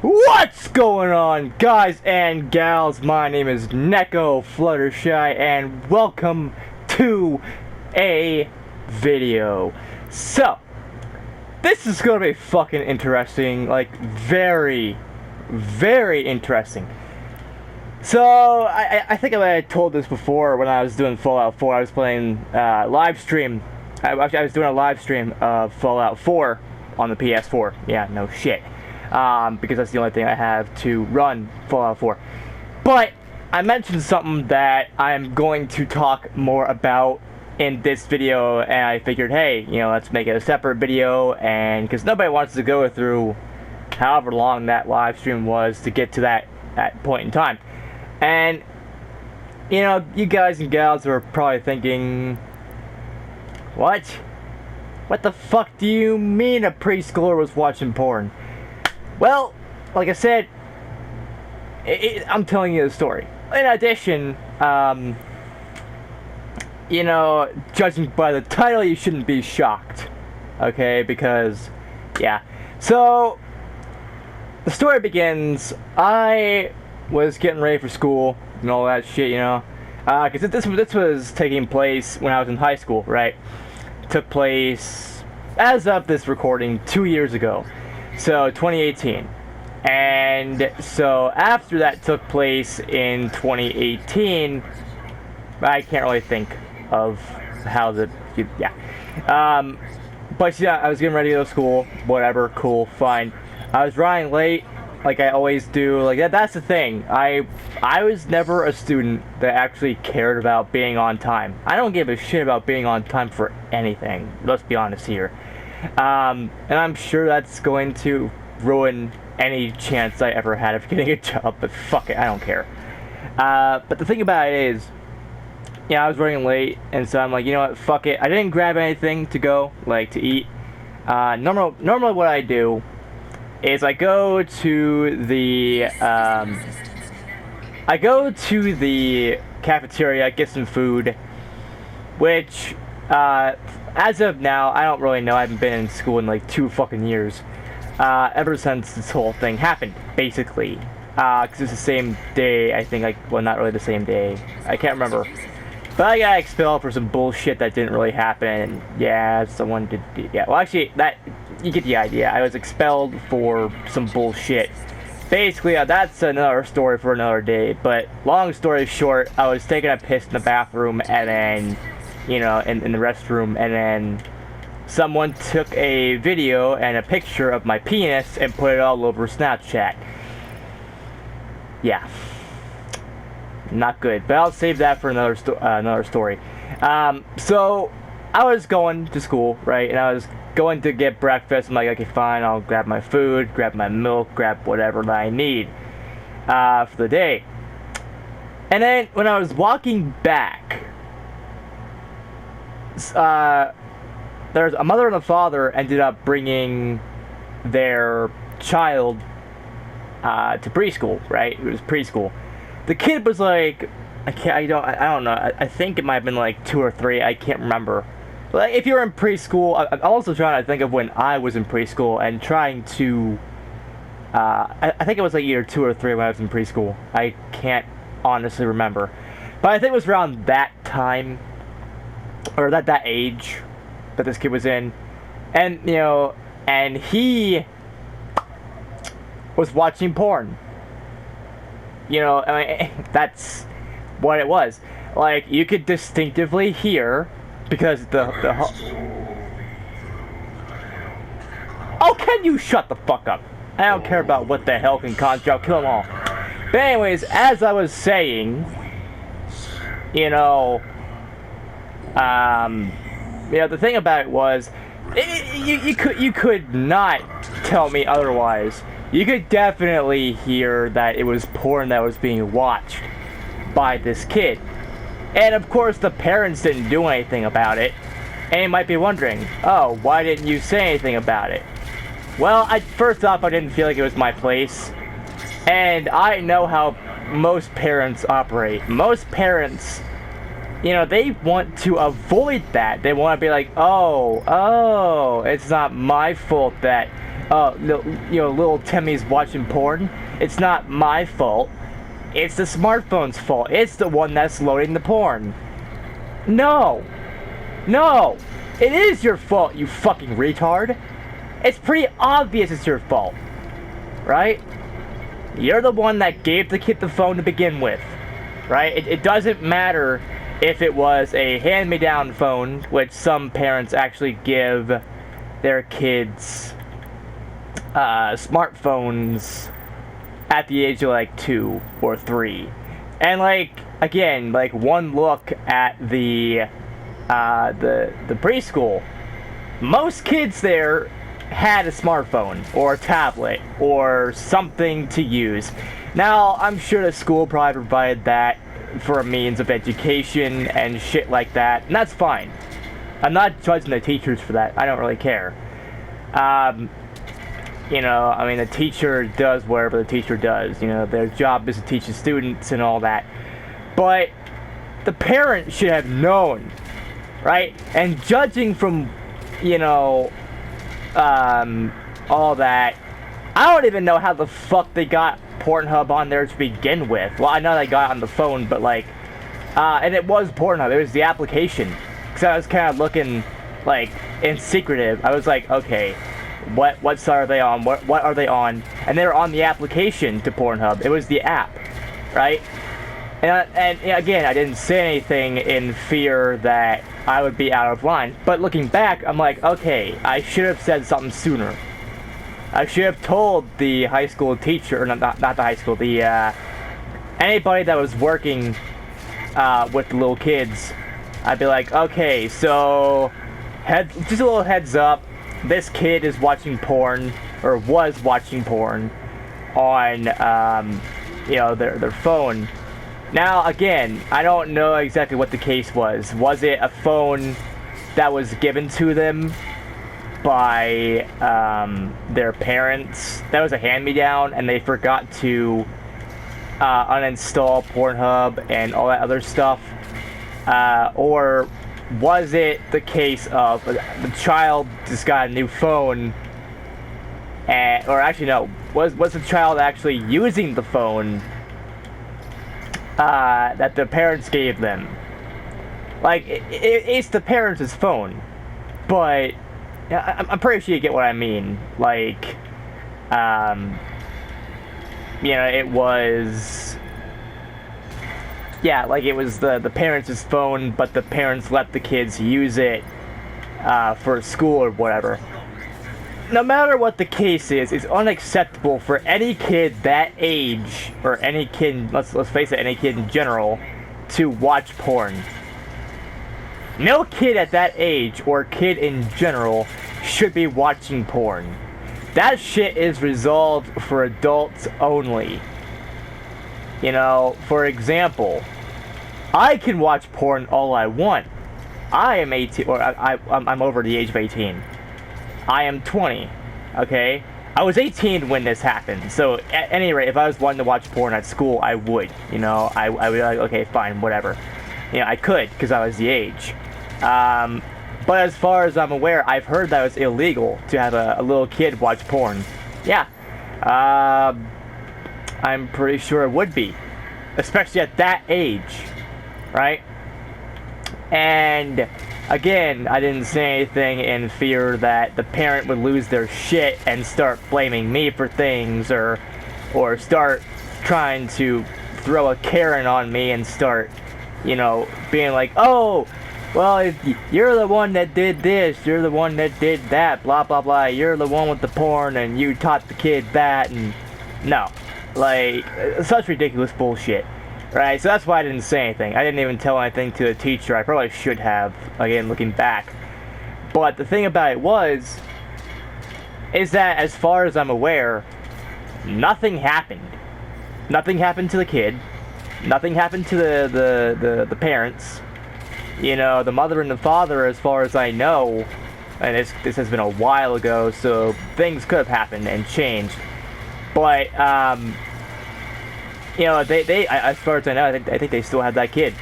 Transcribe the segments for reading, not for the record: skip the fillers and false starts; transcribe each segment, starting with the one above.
What's going on, guys and gals? My name is NekoFluttershy, and welcome to a video. So, this is gonna be fucking interesting, like, very interesting. So, I think I told this before when I was doing Fallout 4. I was playing live stream. I was doing a live stream of Fallout 4 on the PS4. Yeah, no shit. Because that's the only thing I have to run Fallout 4. But I mentioned something that I'm going to talk more about in this video, and I figured, hey, you know, let's make it a separate video, and because nobody wants to go through however long that live stream was to get to that point in time. And, you know, you guys and gals are probably thinking, what? What the fuck do you mean a preschooler was watching porn? Well, like I said, I'm telling you the story. In addition, you know, judging by the title, you shouldn't be shocked. Okay, because, yeah. So, the story begins, I was getting ready for school and all that shit, you know. Because this was taking place when I was in high school, right? It took place, as of this recording, 2 years ago. So, 2018. And so, after that took place in 2018, I can't really think of how yeah. But yeah, I was getting ready to go to school, whatever, cool, fine. I was running late, like I always do, like that's the thing. I was never a student that actually cared about being on time. I don't give a shit about being on time for anything, let's be honest here. And I'm sure that's going to ruin any chance I ever had of getting a job, but fuck it, I don't care. But the thing about it is, yeah, I was running late, and so I'm like, you know what, fuck it. I didn't grab anything to go, like, to eat. Normally what I do is I go to the cafeteria, get some food, which, as of now, I don't really know. I haven't been in school in like 2 fucking years. Ever since this whole thing happened, basically. Because it's the same day, I think, well, not really the same day. I can't remember. But I got expelled for some bullshit that didn't really happen. Yeah, someone did, yeah. Well, actually, you get the idea. I was expelled for some bullshit. Basically, that's another story for another day. But long story short, I was taking a piss in the bathroom, and then, you know, in the restroom, and then someone took a video and a picture of my penis and put it all over Snapchat. Yeah. Not good, but I'll save that for another story. So, I was going to school, right, and I was going to get breakfast. I'm like, okay, fine, I'll grab my food, grab my milk, grab whatever that I need for the day. And then, when I was walking back, there's a mother and a father ended up bringing their child to preschool, right? It was preschool. The kid was like, I don't know. I think it might have been like 2 or 3. I can't remember. But if you're in preschool, I'm also trying to think of when I was in preschool and trying to. I think it was like either 2 or 3 when I was in preschool. I can't honestly remember, but I think it was around that time, or that age, that this kid was in, and you know, and he was watching porn. You know, I mean, that's what it was. Like, you could distinctively hear, because oh, can you shut the fuck up? I don't care about what the hell can cause you. I'll kill them all. But anyways, as I was saying, you know, the thing about it was, you could not tell me otherwise. You could definitely hear that it was porn that was being watched by this kid. And of course, the parents didn't do anything about it. And you might be wondering, oh, why didn't you say anything about it? Well, first off, I didn't feel like it was my place. And I know how most parents operate. Most parents, you know, they want to avoid that. They want to be like, oh, it's not my fault that little Timmy's watching porn, it's not my fault. It's the smartphone's fault. It's the one that's loading the porn. No. No. It is your fault, you fucking retard. It's pretty obvious it's your fault. Right? You're the one that gave the kid the phone to begin with. Right? It doesn't matter if it was a hand-me-down phone, which some parents actually give their kids smartphones at the age of like 2 or 3. And like, again, like one look at the preschool, most kids there had a smartphone or a tablet or something to use. Now, I'm sure the school probably provided that for a means of education and shit like that, and that's fine. I'm not judging the teachers for that. I don't really care. I mean, the teacher does whatever the teacher does. Their job is to teach the students and all that. But the parent should have known, right? And judging from, all that, I don't even know how the fuck they got Pornhub on there to begin with. Well, I know they got it on the phone, but like, and it was Pornhub. It was the application. Because I was kind of looking, like, in secretive. I was like, okay, what site are they on? What are they on? And they were on the application to Pornhub. It was the app, right? And again, I didn't say anything in fear that I would be out of line. But looking back, I'm like, okay, I should have said something sooner. I should have told the high school teacher, or not the high school, anybody that was working with the little kids. I'd be like, okay, so just a little heads up. This kid is watching porn, or was watching porn on their phone. Now, again, I don't know exactly what the case was. Was it a phone that was given to them by their parents? That was a hand-me-down, and they forgot to uninstall Pornhub and all that other stuff? Or was it the case of the child just got a new phone, or actually no, was the child actually using the phone that the parents gave them? Like, it's the parents' phone, but I'm pretty sure you get what I mean. Like, it was... Yeah, like it was the parents' phone, but the parents let the kids use it for school or whatever. No matter what the case is, it's unacceptable for any kid that age, or any kid, let's face it, any kid in general, to watch porn. No kid at that age, or kid in general, should be watching porn. That shit is reserved for adults only. For example, I can watch porn all I want. I am 18, or I'm over the age of 18. I am 20, okay? I was 18 when this happened, so at any rate, if I was wanting to watch porn at school, I would, I would be like, okay, fine, whatever. I could, because I was the age. But as far as I'm aware, I've heard that it was illegal to have a little kid watch porn. Yeah. I'm pretty sure it would be. Especially at that age. Right? And again, I didn't say anything in fear that the parent would lose their shit and start blaming me for things, or start trying to throw a Karen on me and start, being like, oh, well, you're the one that did this, you're the one that did that, blah, blah, blah, you're the one with the porn and you taught the kid that, and no. Like, such ridiculous bullshit. Right, so that's why I didn't say anything. I didn't even tell anything to the teacher. I probably should have, again, looking back. But the thing about it is that as far as I'm aware, nothing happened. Nothing happened to the kid. Nothing happened to the parents. The mother and the father, as far as I know, and this has been a while ago, so things could have happened and changed. But, they as far as I know, I think they still have that kid.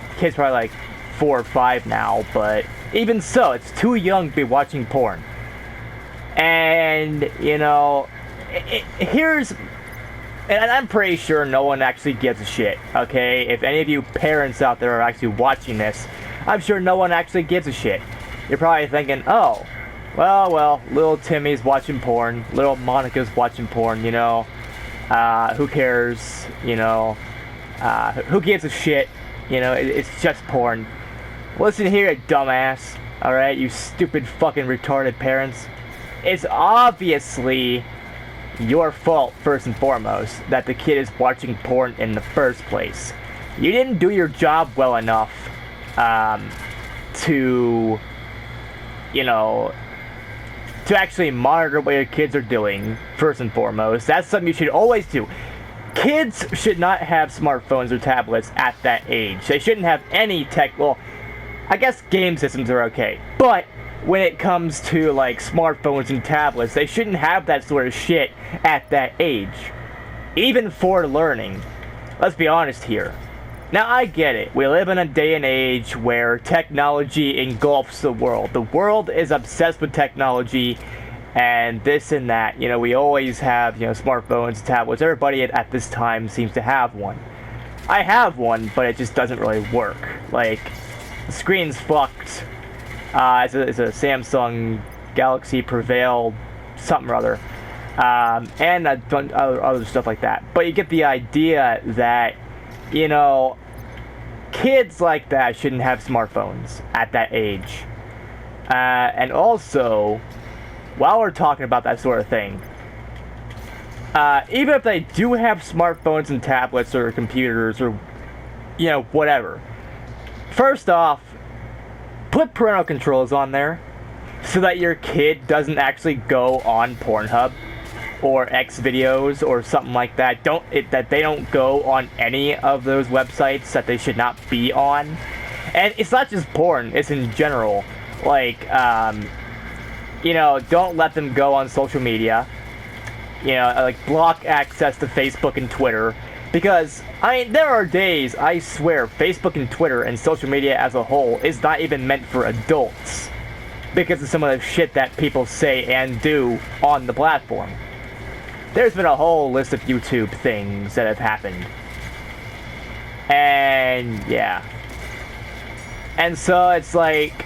The kid's probably like 4 or 5 now, but even so, it's too young to be watching porn. And, you know, here's... And I'm pretty sure no one actually gives a shit, okay? If any of you parents out there are actually watching this, I'm sure no one actually gives a shit. You're probably thinking, oh, well, little Timmy's watching porn, little Monica's watching porn, you know? Who cares, you know? Who gives a shit? You know, it's just porn. Listen here, dumbass, alright? You stupid fucking retarded parents. It's obviously your fault, first and foremost, that the kid is watching porn in the first place. You didn't do your job well enough to, you know, to actually monitor what your kids are doing, first and foremost. That's something you should always do. Kids should not have smartphones or tablets at that age. They shouldn't have any tech. Well, I guess game systems are okay, but when it comes to, like, smartphones and tablets, they shouldn't have that sort of shit at that age. Even for learning. Let's be honest here. Now, I get it. We live in a day and age where technology engulfs the world. The world is obsessed with technology and this and that. You know, we always have, you know, smartphones, tablets. Everybody at this time seems to have one. I have one, but it just doesn't really work. Like, the screen's fucked. It's a Samsung Galaxy Prevail something or other, and other stuff like that. But you get the idea that, you know, kids like that shouldn't have smartphones at that age. And also, while we're talking about that sort of thing, even if they do have smartphones and tablets or computers or, you know, whatever, first off, put parental controls on there so that your kid doesn't actually go on Pornhub or Xvideos or something like that. That they don't go on any of those websites that they should not be on. And it's not just porn, it's in general. Like, you know, don't let them go on social media. You know, like, block access to Facebook and Twitter. Because, I mean, there are days, I swear, Facebook and Twitter and social media as a whole is not even meant for adults. Because of some of the shit that people say and do on the platform. There's been a whole list of YouTube things that have happened. And, yeah. And so it's like,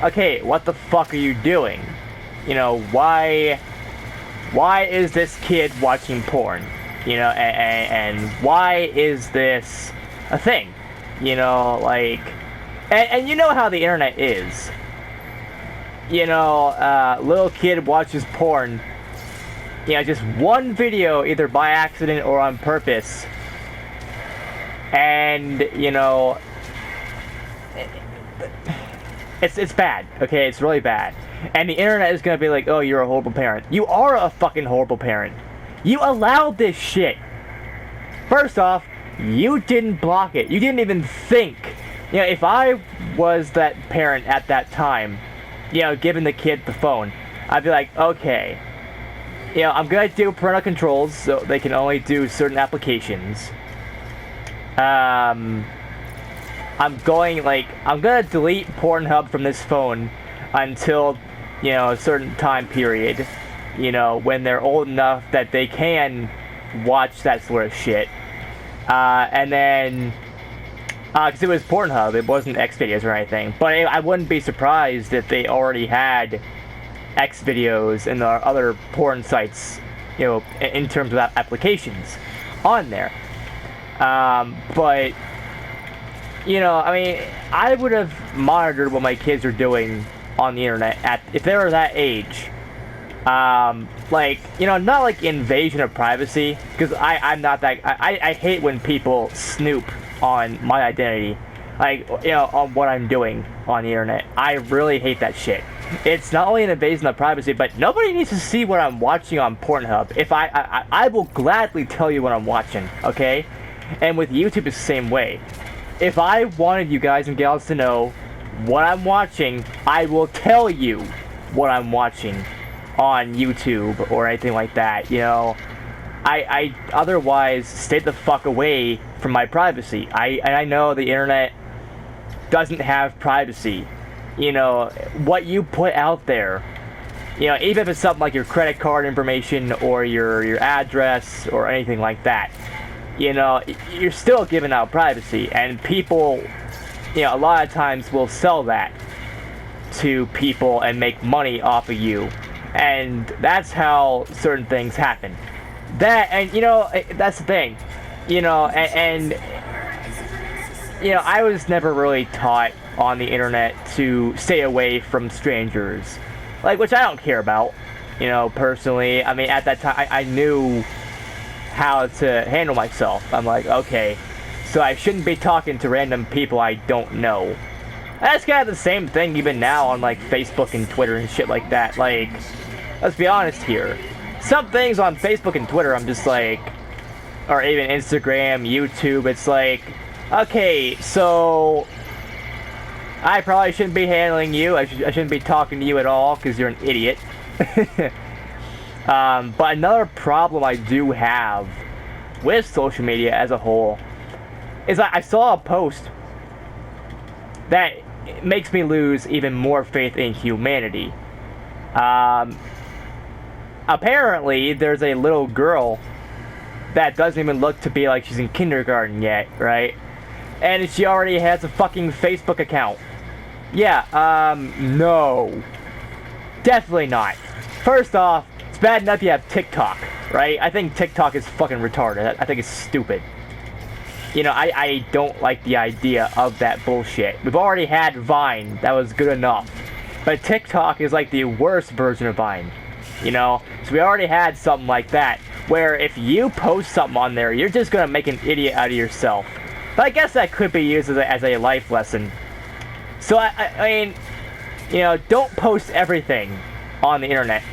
okay, what the fuck are you doing? You know, why is this kid watching porn? You know, and why is this a thing? You know, like, and you know how the internet is. You know, little kid watches porn, you know, just one video, either by accident or on purpose. And, you know, it's bad, okay? It's really bad. And the internet is gonna be like, oh, you're a horrible parent. You are a fucking horrible parent. You allowed this shit. First off, you didn't block it. You didn't even think. You know, if I was that parent at that time, you know, giving the kid the phone, I'd be like, okay, you know, I'm gonna do parental controls so they can only do certain applications. I'm gonna delete Pornhub from this phone until, you know, a certain time period. You know, when they're old enough that they can watch that sort of shit. And then, because it was Pornhub, it wasn't Xvideos or anything. But I wouldn't be surprised if they already had Xvideos and the other porn sites, you know, in terms of applications on there. But, you know, I mean, I would have monitored what my kids are doing on the internet if they were that age. Like, you know, not like invasion of privacy, because I'm not that, I hate when people snoop on my identity, like, you know, on what I'm doing on the internet. I really hate that shit. It's not only an invasion of privacy, but nobody needs to see what I'm watching on Pornhub. If I will gladly tell you what I'm watching, okay? And with YouTube, it's the same way. If I wanted you guys and gals to know what I'm watching, I will tell you what I'm watching on YouTube or anything like that, you know. I otherwise stay the fuck away from my privacy. I know the internet doesn't have privacy. You know, what you put out there even if it's something like your credit card information or your address or anything like that, you're still giving out privacy, and people, a lot of times will sell that to people and make money off of you, and that's how certain things happen. That's the thing, I was never really taught on the internet to stay away from strangers, which I don't care about, personally. I mean, at that time, I knew how to handle myself. I'm like, okay, so I shouldn't be talking to random people I don't know. That's kind of the same thing even now on, Facebook and Twitter and shit like that. Let's be honest here. Some things on Facebook and Twitter, I'm just or even Instagram, YouTube, it's okay, so I probably shouldn't be handling you. I shouldn't be talking to you at all because you're an idiot. But another problem I do have with social media as a whole is I saw a post that makes me lose even more faith in humanity. Apparently, there's a little girl that doesn't even look to be like she's in kindergarten yet, right? And she already has a fucking Facebook account. Yeah, no. Definitely not. First off, it's bad enough you have TikTok, right? I think TikTok is fucking retarded. I think it's stupid. I don't like the idea of that bullshit. We've already had Vine. That was good enough. But TikTok is the worst version of Vine. So we already had something like that, where if you post something on there, you're just gonna make an idiot out of yourself. But I guess that could be used as a life lesson. So I mean, don't post everything on the internet.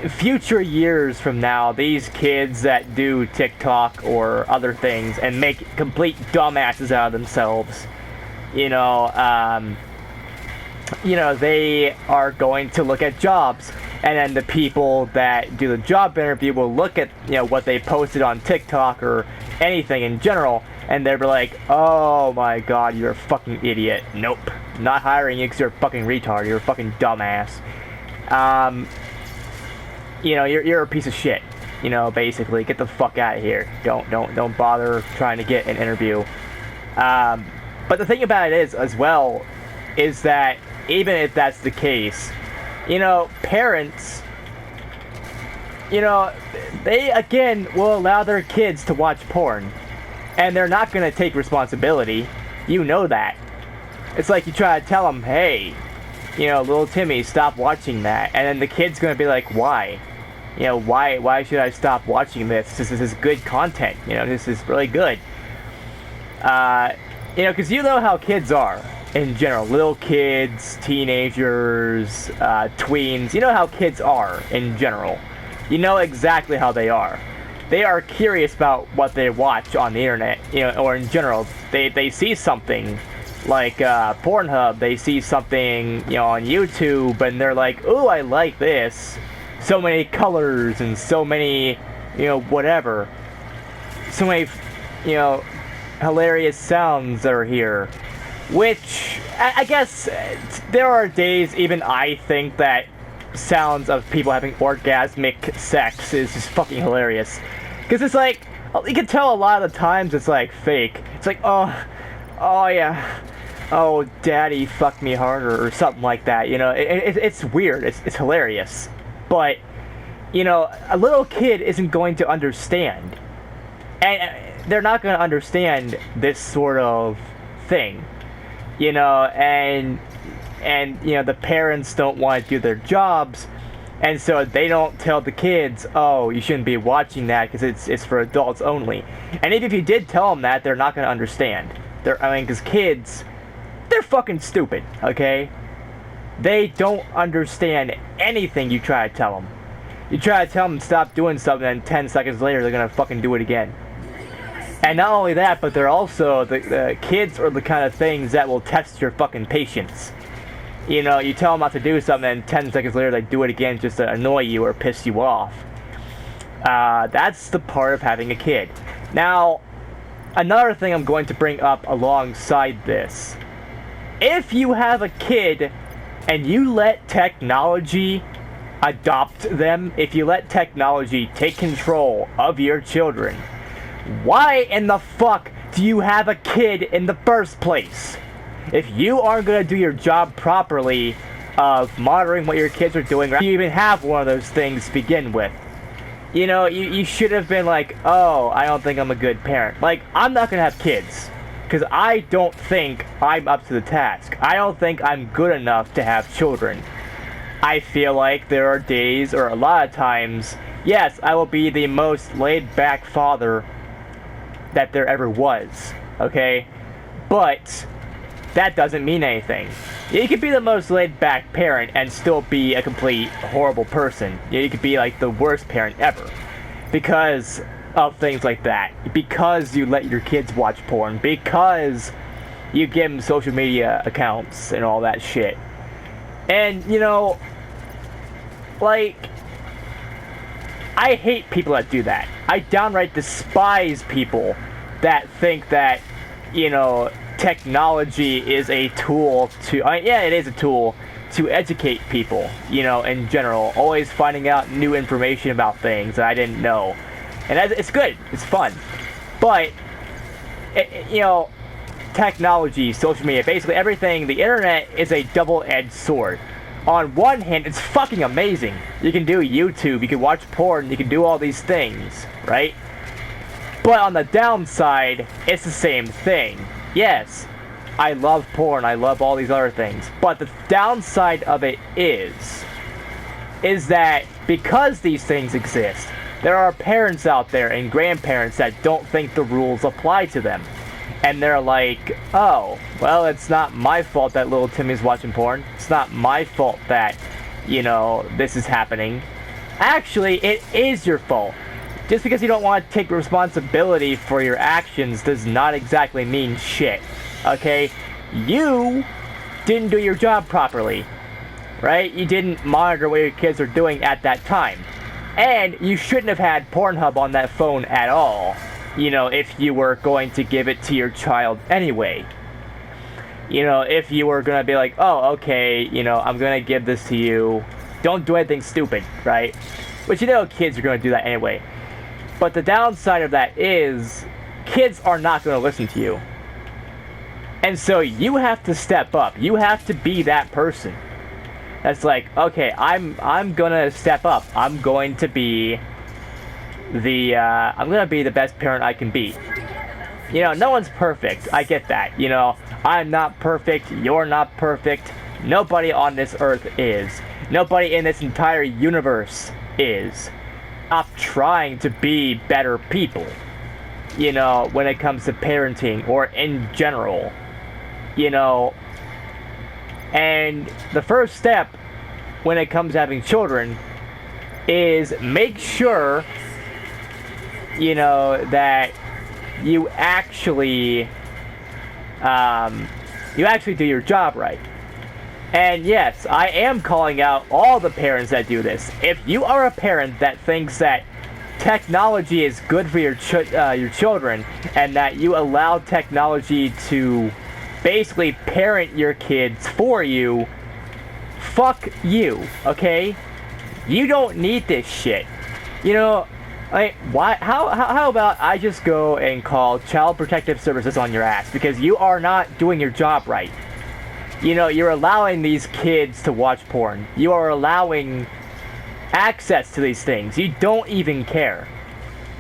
Future years from now, these kids that do TikTok or other things and make complete dumbasses out of themselves, they are going to look at jobs, and then the people that do the job interview will look at what they posted on TikTok or anything in general, and they'll be like, oh my god, you're a fucking idiot. Nope, not hiring you because you're a fucking retard. You're a fucking dumbass. You're a piece of shit. Basically, get the fuck out of here. Don't bother trying to get an interview. But the thing about it is, as well, is that even if that's the case, parents, they, again, will allow their kids to watch porn. And they're not going to take responsibility. You know that. It's like you try to tell them, hey, little Timmy, stop watching that. And then the kid's going to be like, why? Why should I stop watching this? This is good content. This is really good. Because you know how kids are in general. Little kids, teenagers, tweens. You know how kids are in general. You know exactly how they are. They are curious about what they watch on the internet, or in general. They see something like Pornhub. They see something, on YouTube, and they're like, "Ooh, I like this." So many colors and so many, whatever. So many, hilarious sounds that are here. Which, I guess, there are days even I think that sounds of people having orgasmic sex is just fucking hilarious. Because it's like, you can tell a lot of the times it's fake. It's like, oh yeah, oh daddy fuck me harder or something like that. It's weird. It's hilarious. But, a little kid isn't going to understand. And they're not going to understand this sort of thing. And the parents don't want to do their jobs, and so they don't tell the kids, oh, you shouldn't be watching that because it's for adults only. And even if you did tell them that, they're not going to understand. Because kids, they're fucking stupid, okay? They don't understand anything you try to tell them. You try to tell them to stop doing something, and 10 seconds later, they're going to fucking do it again. And not only that, but they're also, the kids are the kind of things that will test your fucking patience. You tell them not to do something, and 10 seconds later they do it again just to annoy you or piss you off. That's the part of having a kid. Now, another thing I'm going to bring up alongside this. If you have a kid and you let technology adopt them, if you let technology take control of your children, why in the fuck do you have a kid in the first place? If you aren't going to do your job properly of monitoring what your kids are doing, you even have one of those things to begin with. You know, you should have been like, oh, I don't think I'm a good parent. Like, I'm not going to have kids, because I don't think I'm up to the task. I don't think I'm good enough to have children. I feel like there are days, or a lot of times, yes, I will be the most laid-back father that there ever was, okay? But that doesn't mean anything. You could be the most laid-back parent and still be a complete horrible person. You could be like the worst parent ever because of things like that. Because you let your kids watch porn. Because you give them social media accounts and all that shit. And, you know, like, I hate people that do that. I downright despise people that think that, you know, technology is a tool to, yeah, it is a tool to educate people, you know, in general. Always finding out new information about things that I didn't know. And it's good. It's fun. But, you know, technology, social media, basically everything, the internet is a double-edged sword. On one hand, it's fucking amazing. You can do YouTube, you can watch porn, you can do all these things, right? But on the downside, it's the same thing. Yes, I love porn, I love all these other things, but the downside of it is that because these things exist, there are parents out there and grandparents that don't think the rules apply to them. And they're like, oh, well, it's not my fault that little Timmy's watching porn. It's not my fault that, you know, this is happening. Actually, it is your fault. Just because you don't want to take responsibility for your actions does not exactly mean shit, okay? You didn't do your job properly, right? You didn't monitor what your kids are doing at that time. And you shouldn't have had Pornhub on that phone at all, you know, if you were going to give it to your child anyway. You know, if you were going to be like, oh, okay, you know, I'm going to give this to you. Don't do anything stupid, right? But you know kids are going to do that anyway. But the downside of that is kids are not going to listen to you. And so you have to step up. You have to be that person. That's like, okay, I'm going to step up. I'm going to be the best parent I can be. You know, no one's perfect. I get that. You know, I'm not perfect. You're not perfect. Nobody on this earth is. Nobody in this entire universe is. Stop trying to be better people, you know, when it comes to parenting or in general, you know. And the first step when it comes to having children is make sure, you know, that you actually do your job right. And yes, I am calling out all the parents that do this. If you are a parent that thinks that technology is good for your children, and that you allow technology to basically parent your kids for you, fuck you, okay? You don't need this shit. You know, like, why? How about I just go and call Child Protective Services on your ass because you are not doing your job right. You know, you're allowing these kids to watch porn. You are allowing access to these things. You don't even care.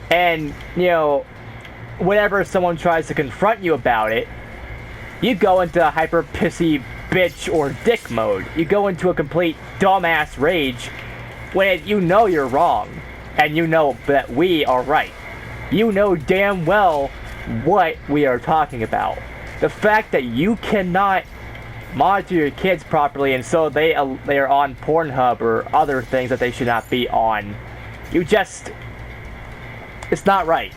And, you know, whenever someone tries to confront you about it, you go into hyper pissy bitch or dick mode. You go into a complete dumbass rage when you know you're wrong. And you know that we are right. You know damn well what we are talking about. The fact that you cannot monitor your kids properly, and so they are on Pornhub or other things that they should not be on. It's not right.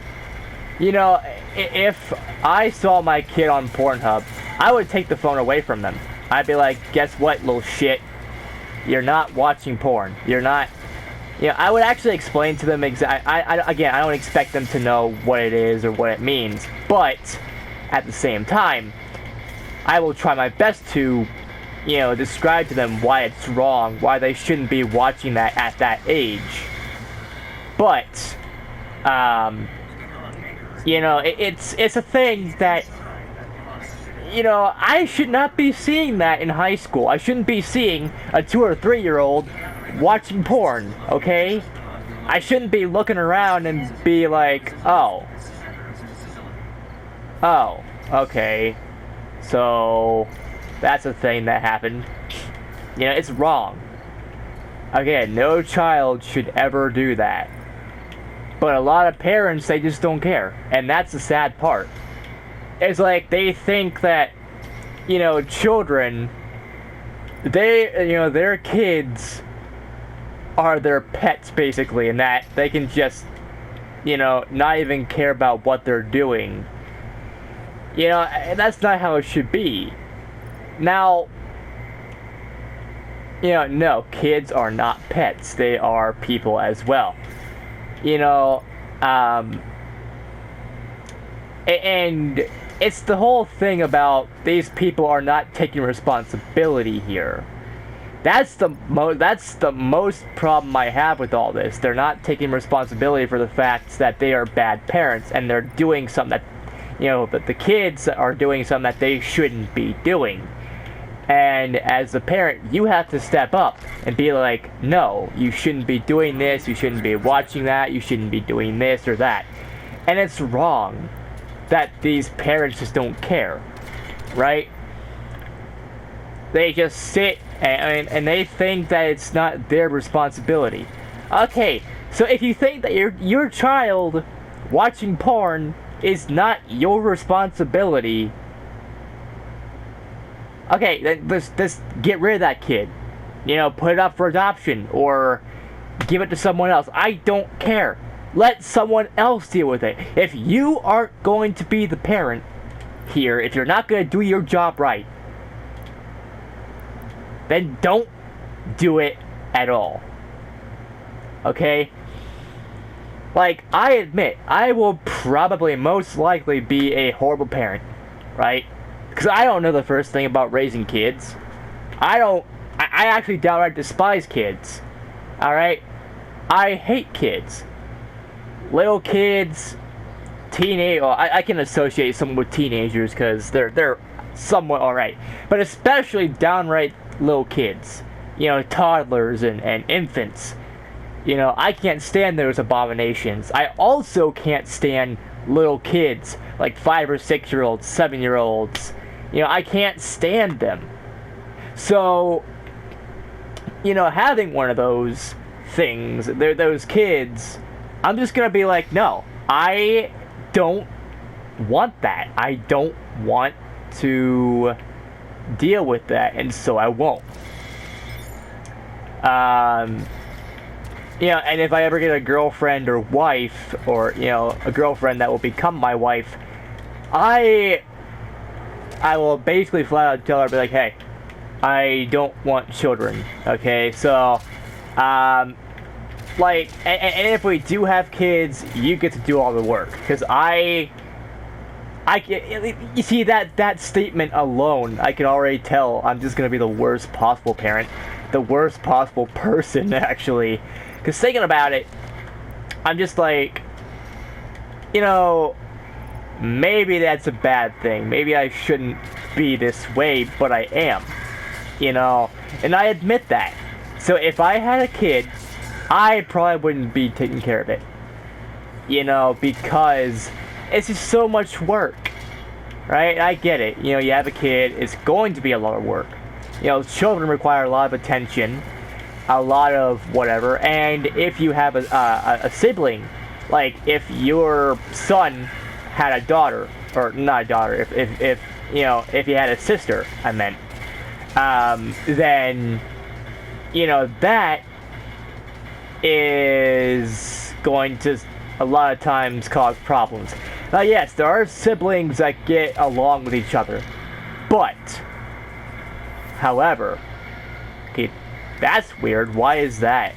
You know, if I saw my kid on Pornhub, I would take the phone away from them. I'd be like, guess what, little shit? You're not watching porn. You're not. You know, I would actually explain to them exactly. Again, I don't expect them to know what it is or what it means, but at the same time, I will try my best to describe to them why it's wrong, why they shouldn't be watching that at that age. But, it's a thing that, I should not be seeing that in high school. I shouldn't be seeing a 2 or 3-year-old watching porn, okay? I shouldn't be looking around and be like, oh, okay, so that's a thing that happened. It's wrong. Again, no child should ever do that. But a lot of parents, they just don't care. And that's the sad part. It's like they think that, children, their kids are their pets, basically, and that they can just, not even care about what they're doing. And that's not how it should be. Now, no, kids are not pets. They are people as well. And it's the whole thing about these people are not taking responsibility here. That's the most problem I have with all this. They're not taking responsibility for the fact that they are bad parents, and they're doing something that, the kids are doing something that they shouldn't be doing. And as a parent, you have to step up and be like, no, you shouldn't be doing this, you shouldn't be watching that, you shouldn't be doing this or that. And it's wrong that these parents just don't care, right? They just sit and they think that it's not their responsibility. Okay, so if you think that your child watching porn is not your responsibility, okay, then let's get rid of that kid. Put it up for adoption or give it to someone else. I don't care. Let someone else deal with it. If you aren't going to be the parent here, if you're not going to do your job right, then don't do it at all. Okay? Like, I admit, I will probably most likely be a horrible parent, right? Because I don't know the first thing about raising kids. I actually downright despise kids. Alright? I hate kids. Little kids, I can associate someone with teenagers because they're somewhat alright. But especially downright little kids. Toddlers and infants. I can't stand those abominations. I also can't stand little kids, like 5 or 6-year-olds, 7-year-olds. I can't stand them. So, having one of those things, those kids, I'm just gonna be like, no, I don't want that. I don't want to deal with that, and so I won't. And if I ever get a girlfriend or wife, or, a girlfriend that will become my wife, I will basically flat out tell her, be like, hey, I don't want children, okay? So, and if we do have kids, you get to do all the work, because you see, that statement alone, I can already tell I'm just gonna be the worst possible parent, the worst possible person, actually. Because thinking about it, I'm just like, maybe that's a bad thing. Maybe I shouldn't be this way, but I am. And I admit that. So if I had a kid, I probably wouldn't be taking care of it. Because it's just so much work. Right? I get it. You have a kid, it's going to be a lot of work. Children require a lot of attention. A lot of whatever, and if you have a sibling, like if your son had a daughter, or not a daughter, if you had a sister, I meant, then that is going to a lot of times cause problems. Now, yes, there are siblings that get along with each other, but however, okay, that's weird. Why is that?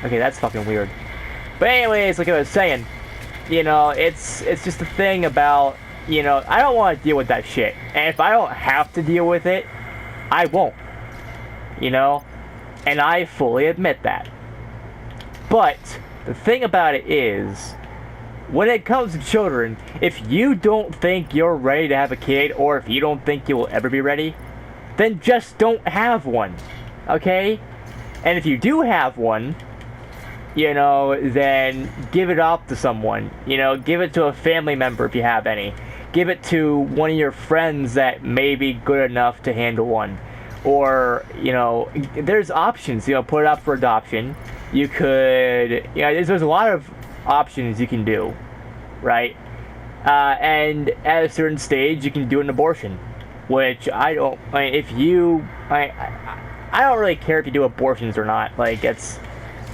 Okay, that's fucking weird. But anyways, like I was saying, it's just a thing about, I don't want to deal with that shit. And if I don't have to deal with it, I won't. And I fully admit that. But the thing about it is, when it comes to children, if you don't think you're ready to have a kid, or if you don't think you will ever be ready, then just don't have one, okay? And if you do have one, then give it off to someone. Give it to a family member if you have any. Give it to one of your friends that may be good enough to handle one. Or, there's options. Put it up for adoption. You could, there's a lot of options you can do, right? And at a certain stage, you can do an abortion, which I don't really care if you do abortions or not. Like, it's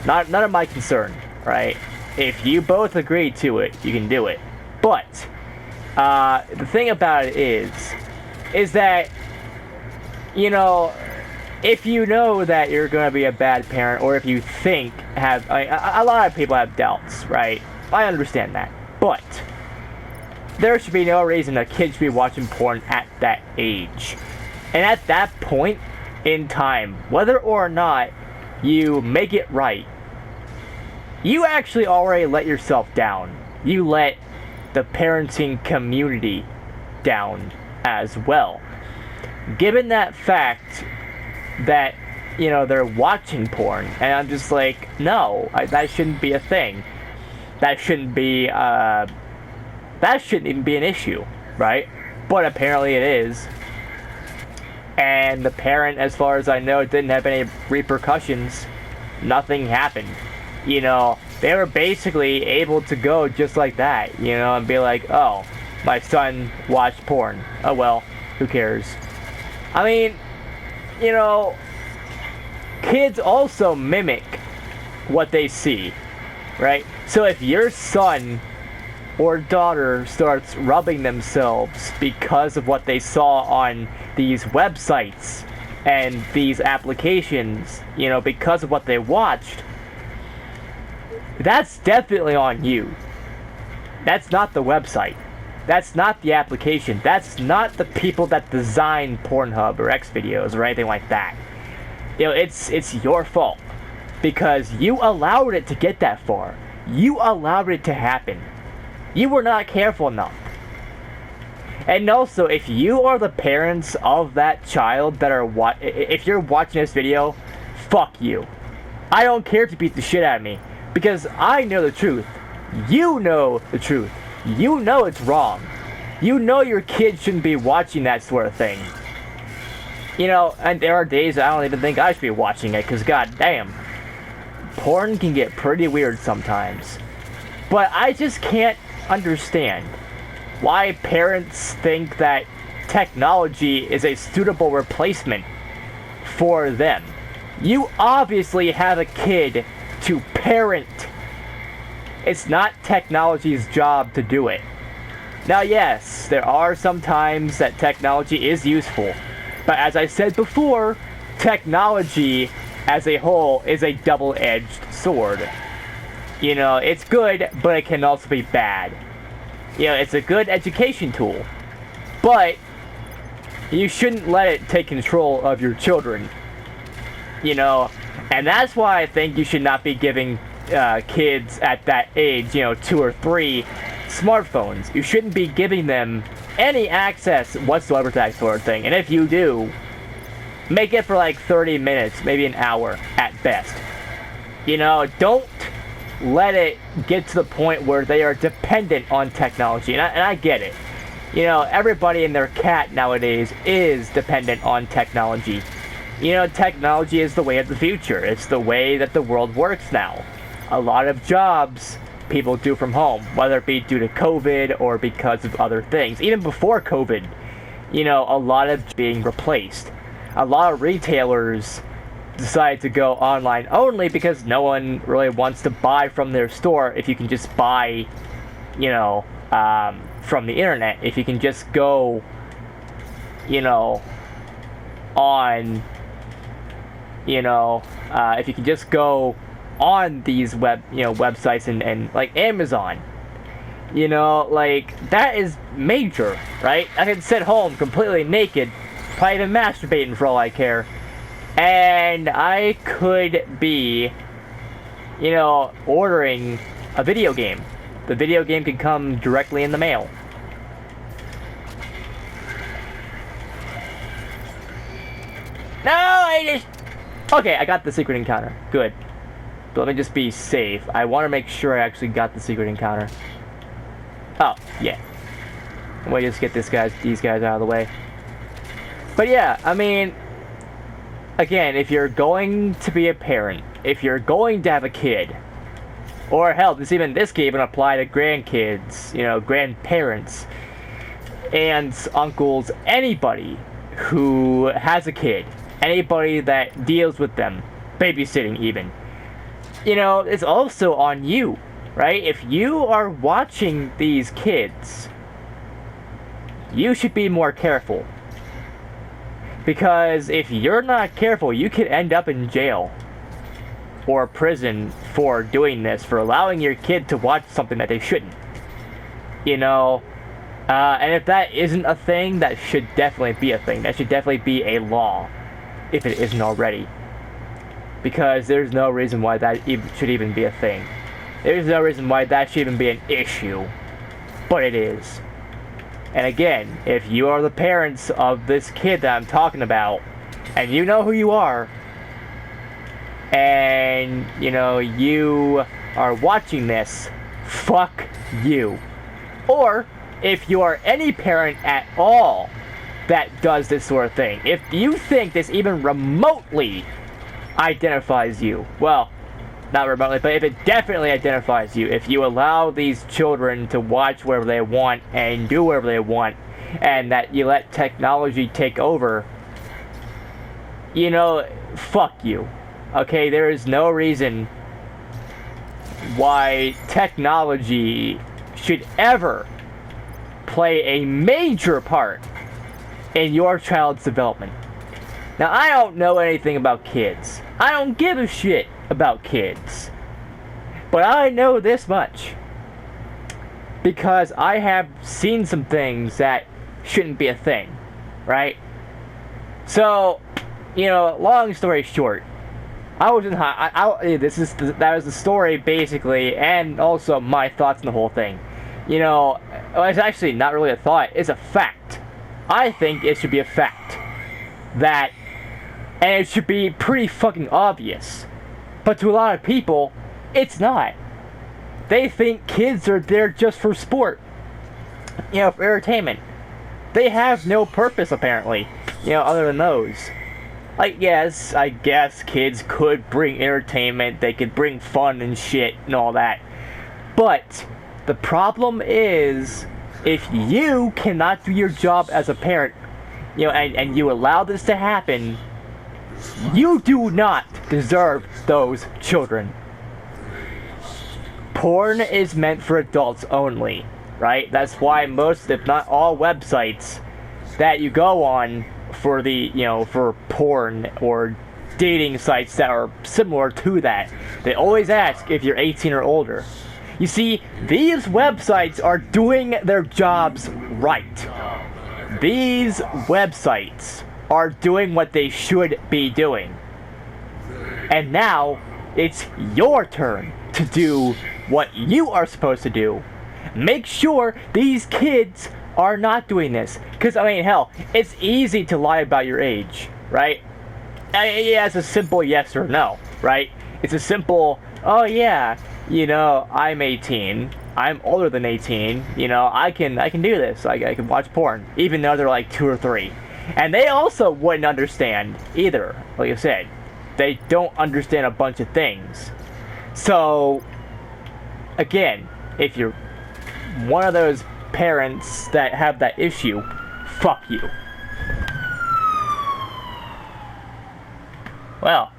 none of my concern, right? If you both agree to it, you can do it. But the thing about it is that, if you know that you're going to be a bad parent, or if you think a lot of people have doubts, right? I understand that. But there should be no reason a kid should be watching porn at that age. And at that point in time, whether or not you make it right, you actually already let yourself down. You let the parenting community down as well. Given that fact that, they're watching porn, and I'm just like, no, that shouldn't be a thing. That shouldn't even be an issue, right? But apparently it is. And the parent, as far as I know, didn't have any repercussions. Nothing happened. They were basically able to go just like that, and be like, oh, my son watched porn. Oh well, who cares? I mean, kids also mimic what they see, right? So if your son or daughter starts rubbing themselves because of what they saw on these websites and these applications, because of what they watched, that's definitely on you. That's not the website. That's not the application. That's not the people that design Pornhub or Xvideos or anything like that. It's your fault. Because you allowed it to get that far. You allowed it to happen. You were not careful enough. And also, if you are the parents of that child that are if you're watching this video, fuck you. I don't care if you beat the shit out of me. Because I know the truth. You know the truth. You know it's wrong. You know your kid shouldn't be watching that sort of thing. And there are days I don't even think I should be watching it, because goddamn, porn can get pretty weird sometimes. But I just can't understand why parents think that technology is a suitable replacement for them. You obviously have a kid to parent. It's not technology's job to do it. Now, yes, there are some times that technology is useful. But as I said before, technology as a whole is a double-edged sword. It's good, but it can also be bad. It's a good education tool. But you shouldn't let it take control of your children. And that's why I think you should not be giving kids at that age, 2 or 3, smartphones. You shouldn't be giving them any access whatsoever to that sort of thing. And if you do, make it for like 30 minutes, maybe an hour at best. Don't let it get to the point where they are dependent on technology. And I get it. Everybody and their cat nowadays is dependent on technology. Technology is the way of the future. It's the way that the world works now. A lot of jobs people do from home, whether it be due to COVID or because of other things. Even before COVID, a lot of being replaced. A lot of retailers decide to go online only because no one really wants to buy from their store if you can just buy, from the internet. If you can just go, on, if you can just go on these websites and like Amazon. You know, like, that is major, right? I can sit home completely naked, probably even masturbating for all I care, and I could be, you know, ordering a video game. The video game can come directly in the mail. No, I just... Okay, I got the secret encounter. Good. But let me just be safe. I want to make sure I actually got the secret encounter. Oh, yeah. Let me just get these guys out of the way. But yeah, I mean... Again, if you're going to be a parent, if you're going to have a kid, or hell, this can even apply to grandkids, you know, grandparents, aunts, uncles, anybody who has a kid, anybody that deals with them, babysitting even. You know, it's also on you, right? If you are watching these kids, you should be more careful. Because if you're not careful, you could end up in jail or prison for doing this, for allowing your kid to watch something that they shouldn't. You know, and if that isn't a thing, that should definitely be a thing. That should definitely be a law, if it isn't already. Because there's no reason why that should even be a thing. There's no reason why that should even be an issue. But it is. And again, if you are the parents of this kid that I'm talking about, and you know who you are, and, you know, you are watching this, fuck you. Or, if you are any parent at all that does this sort of thing, if you think this even remotely identifies you, well, not remotely, but if it definitely identifies you, if you allow these children to watch wherever they want and do whatever they want, and that you let technology take over, you know, fuck you. Okay, there is no reason why technology should ever play a major part in your child's development. Now, I don't know anything about kids. I don't give a shit about kids. But I know this much. Because I have seen some things that shouldn't be a thing. Right? So, you know, long story short, I was in that was the story basically, and also my thoughts on the whole thing. You know, it's actually not really a thought, it's a fact. I think it should be a fact. That, and it should be pretty fucking obvious. But to a lot of people, it's not. They think kids are there just for sport. You know, for entertainment. They have no purpose, apparently. You know, other than those. Like, yes, I guess kids could bring entertainment, they could bring fun and shit and all that. But the problem is, if you cannot do your job as a parent, you know, and you allow this to happen, you do not deserve those children. Porn is meant for adults only, right? That's why most, if not all, websites that you go on for the, you know, for porn or dating sites that are similar to that, they always ask if you're 18 or older. You see, these websites are doing their jobs right. These websites are doing what they should be doing. And now, it's your turn to do what you are supposed to do. Make sure these kids are not doing this. Because, I mean, hell, it's easy to lie about your age, right? Yeah, it's a simple yes or no, right? It's a simple, oh yeah, you know, I'm 18, I'm older than 18, you know, I can do this, I can watch porn, even though they're like 2 or 3. And they also wouldn't understand either, like I said. They don't understand a bunch of things. So, again, if you're one of those parents that have that issue, fuck you. Well,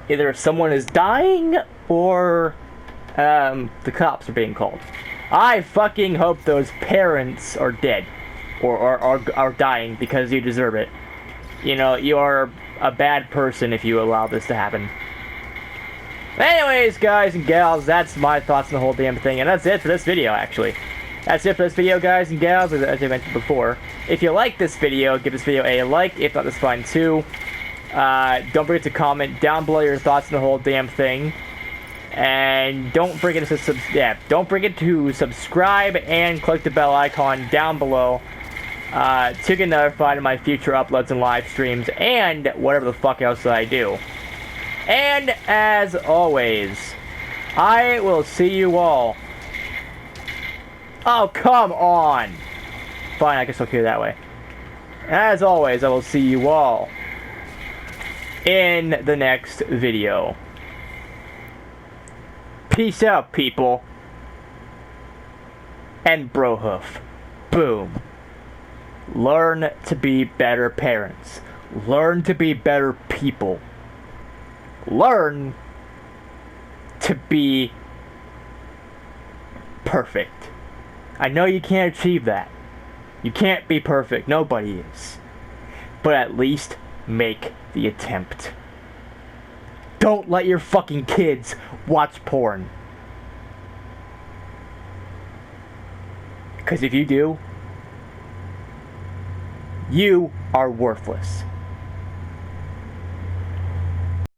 either someone is dying or the cops are being called. I fucking hope those parents are dead or are dying because you deserve it. You know, you're a bad person if you allow this to happen. Anyways, guys and gals, that's my thoughts on the whole damn thing, and that's it for this video, actually. That's it for this video, guys and gals, as I mentioned before. If you like this video, give this video a like. If not, that's fine too. Don't forget to comment down below your thoughts on the whole damn thing. And don't forget to subscribe and click the bell icon down below to get notified of my future uploads and live streams and whatever the fuck else that I do. And as always, I will see you all. Oh, come on! Fine, I guess I'll hear that way. As always, I will see you all in the next video. Peace out, people. And brohoof. Boom. Learn to be better parents. Learn to be better people. Learn to be perfect. I know you can't achieve that. You can't be perfect. Nobody is. But at least make the attempt. Don't let your fucking kids watch porn. Because if you do, you are worthless.